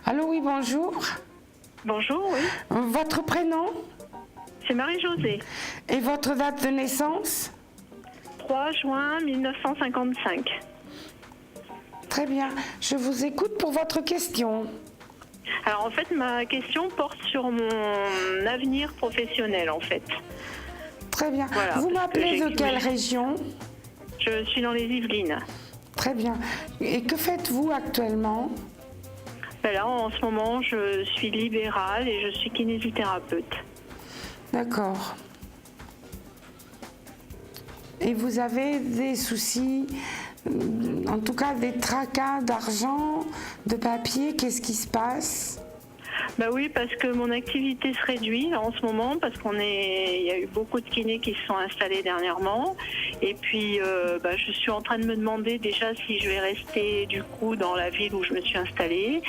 Allô, oui, bonjour. Bonjour, oui. Votre prénom C'est Marie-Josée. et votre date de naissance? 3 juin 1955. Très bien. Je vous écoute pour votre question. Alors en fait, ma question porte sur mon avenir professionnel en fait. Très bien. Voilà, Vous parce que m'appelez de quelle région? Je suis dans les Yvelines. Très bien. Et que faites-vous actuellement? Ben là, en ce moment, je suis libérale et je suis kinésithérapeute. D'accord. Et vous avez des soucis, en tout cas des tracas d'argent, de papier, qu'est-ce qui se passe? Bah oui, parce que mon activité se réduit là, en ce moment, parce il y a eu beaucoup de kinés qui se sont installés dernièrement. Et puis, je suis en train de me demander déjà si je vais rester du coup dans la ville où je me suis installée,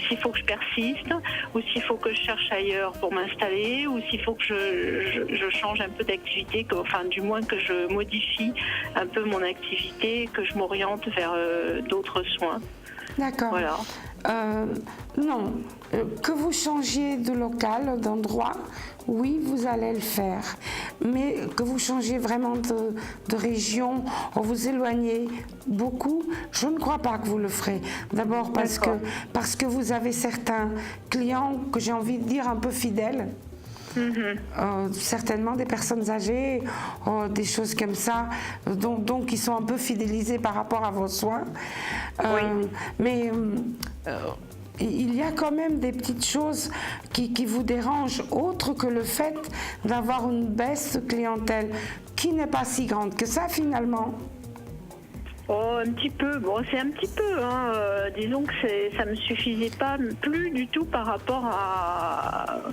s'il faut que je persiste, ou s'il faut que je cherche ailleurs pour m'installer, ou s'il faut que je change un peu d'activité, enfin du moins que je modifie un peu mon activité, que je m'oriente vers d'autres soins. D'accord. Voilà. Non, que vous changiez de local, d'endroit, oui, vous allez le faire. Mais que vous changiez vraiment de région, ou vous éloignez beaucoup, je ne crois pas que vous le ferez. D'abord parce que vous avez certains clients que j'ai envie de dire un peu fidèles. Certainement des personnes âgées, des choses comme ça, donc ils sont un peu fidélisés par rapport à vos soins. Oui. Mais il y a quand même des petites choses qui vous dérangent, autre que le fait d'avoir une baisse de clientèle qui n'est pas si grande que ça finalement. Oh, un petit peu. Bon, c'est un petit peu. Disons que ça me suffisait pas plus du tout par rapport à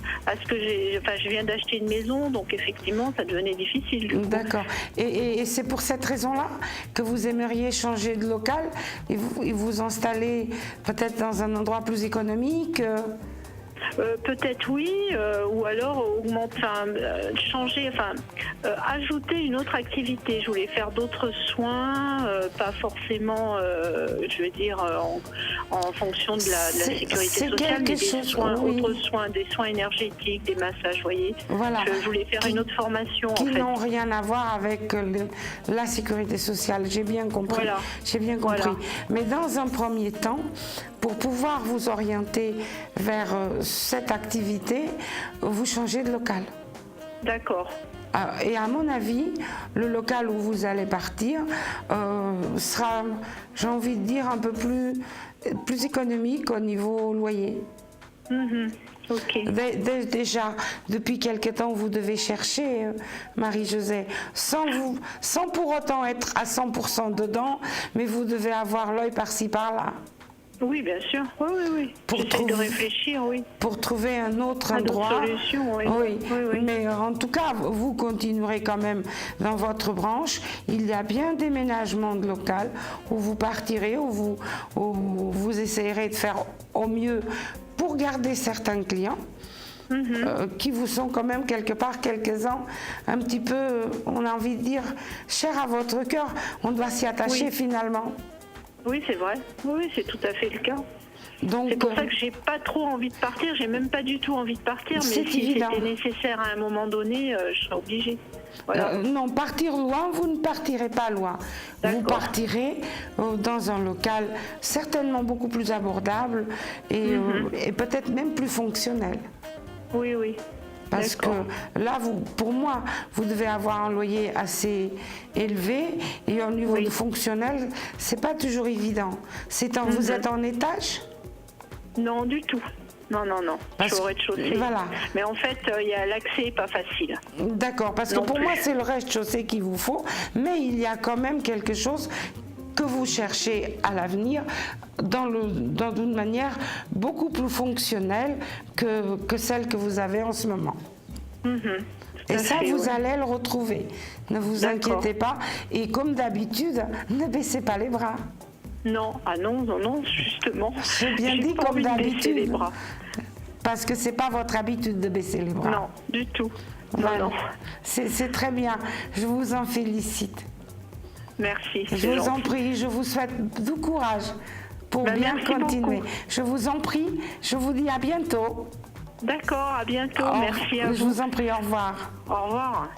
ce que j'ai. Enfin, je viens d'acheter une maison, donc effectivement, ça devenait difficile. Du coup. D'accord. Et c'est pour cette raison-là que vous aimeriez changer de local et vous installer peut-être dans un endroit plus économique. Peut-être oui, ou alors ajouter une autre activité. Je voulais faire d'autres soins, pas forcément, en fonction de la sécurité sociale, mais des soins, autres soins, des soins énergétiques, des massages, vous voyez. Voilà. Je voulais faire une autre formation, qui en fait. n'ont rien à voir avec la sécurité sociale. J'ai bien compris. Voilà. J'ai bien compris. Voilà. Mais dans un premier temps, pour pouvoir vous orienter vers cette activité, vous changez de local. D'accord. Et à mon avis, le local où vous allez partir sera, j'ai envie de dire, un peu plus économique au niveau loyer. Ok. Déjà, depuis quelque temps, vous devez chercher, Marie-Josée, sans pour autant être à 100% dedans, mais vous devez avoir l'œil par-ci, par-là. Oui, bien sûr. Oui. J'essaie de réfléchir, oui. Pour trouver un autre endroit. Une solution, oui. Oui. Mais en tout cas, vous continuerez quand même dans votre branche. Il y a bien des ménagements de local où vous partirez, où vous essayerez de faire au mieux pour garder certains clients. Qui vous sont quand même quelque part, quelques-uns, un petit peu, on a envie de dire, chers à votre cœur. On doit s'y attacher finalement. Oui, c'est vrai. Oui, c'est tout à fait le cas. C'est pour ça que j'ai pas trop envie de partir. J'ai même pas du tout envie de partir. Mais si c'était nécessaire à un moment donné, je serais obligée. Voilà. Non, partir loin, vous ne partirez pas loin. Vous partirez dans un local certainement beaucoup plus abordable et peut-être même plus fonctionnel. Oui. Parce que là, pour moi, vous devez avoir un loyer assez élevé et au niveau du fonctionnel, c'est pas toujours évident. Vous êtes en étage? Non, du tout. Non. Je suis au rez-de-chaussée. Voilà. Mais en fait, l'accès n'est pas facile. D'accord, parce que pour moi, c'est le rez-de-chaussée qu'il vous faut, mais il y a quand même quelque chose que vous cherchez à l'avenir dans une manière beaucoup plus fonctionnelle que celle que vous avez en ce moment. Et ça, vous allez le retrouver. Ne vous inquiétez pas. Et comme d'habitude, ne baissez pas les bras. Non, non, justement. J'ai bien dit comme d'habitude. Les bras. Parce que c'est pas votre habitude de baisser les bras. Non, du tout. Voilà. Non. C'est très bien. Je vous en félicite. Merci. Je vous en prie, je vous souhaite du courage pour bien merci continuer. beaucoup. Je vous en prie, je vous dis à bientôt. D'accord, à bientôt. Merci à Je vous. vous en prie, au revoir. Au revoir.